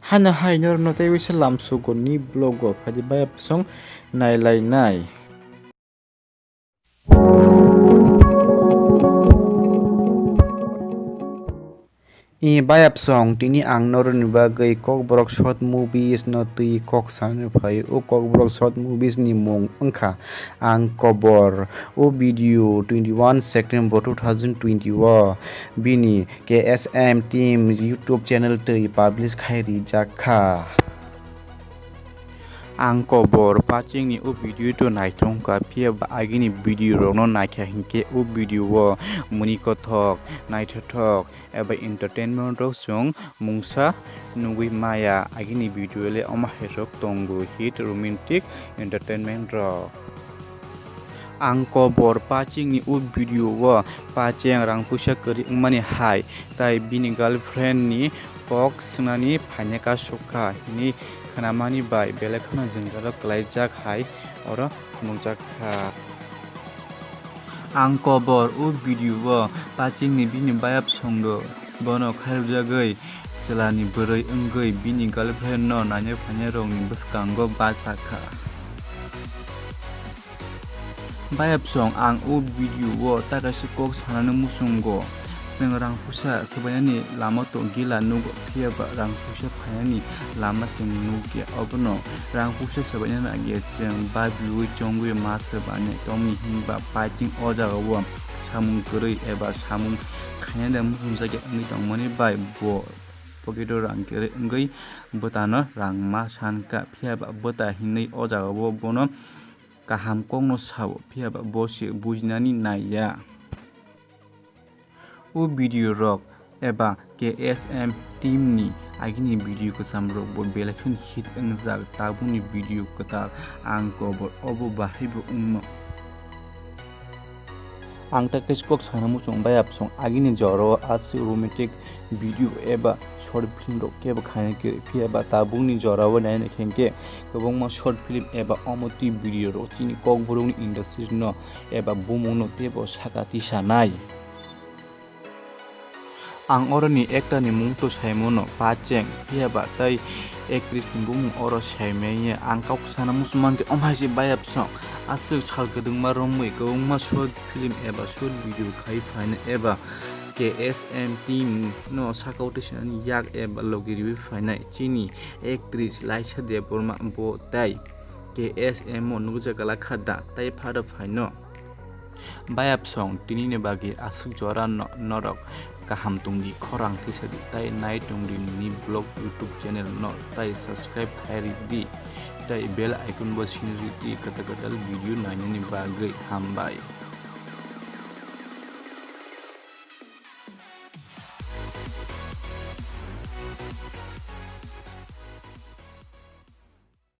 hana hainor no tai wisa lamsu ko ni blog go phadi baya song nailai nai. Bayap song tini ang norun bagai kok brok short movies no tui kok san phai o kok brok short movies ni mong angkha ang kobor o video 21 September 2021 bini KSM team YouTube channel tui publish khairi jakha ang kobor paching ni o video to naithong ka phia ba agini video ro no naikha hinke o video wo muni kothok naithothok eba entertainment ro sung mungsa nugui maya agini video le oma herok tongo hit romantic entertainment ro ang kobor paching ni o video wo pacheng rang pusa kari mani hai tai bini girlfriend ni kok sunani phanyaka sukha ni khanamani bai belekhana jingjalo klaijak hai oro mungjak kha ang kobor o video wo paching ni bini bayap songdo bono khairjagai chelani boroi ongoi bini girlfriend no nanya phanya rong ni buskango basakha bayap song ang o video wo takasi kok sanana musungo जों रां फुसा सबायनि लामा तो गिला नुग फियाबा रां फुसा फायानि लामा जों नुगे अबनो रां फुसा सबायनि नागे जों बा बिउ जंगुय मास बाने तमनि हिंबा पाइटिं अजागाव सामुं गरै एबा सामुं खायना मुहुं जागे अंगि दंमनि बाय बो पकेटो रां गेरे अंगै बतानो रां मा सानका फियाबा बता हिनै अजागाव बोनो kaham kongno sawo फियाबा बोसे बुजिनानि नाया o video rock eba KSM team ni agini video ko samrok bo belakhin hit angjak tabuni video kota ang kobor obo bahibo umno ang takeskok sanamu chongbay apsong agini joro asi romantic video eba short film rok keba khane ke phiaba tabuni joro nai na khenke kobongma short film eba omoti video ro chini kok borong industry no eba bumong no tebo sakati sanai ang oro ni actor ni mung to saimono pacheng phiaba tai actress ni bumung oro saimeye ang kau sana musman ke omhaji bayap song asuk chal gedung maromui gongma short film eba short video khai fine eba KSM team no sakautishan yak eba logiri fine chini actress Laisha Deborma bo tai KSM mo nugjakala khada tai phada fine bayap song tini ne bagi asuk jora norok kaham tungdi khorang tisadi tai nai tungdi ni blog YouTube channel no tai subscribe khairi di tai bell icon bo sinri ti kata-kata video nanya ni bagai hambai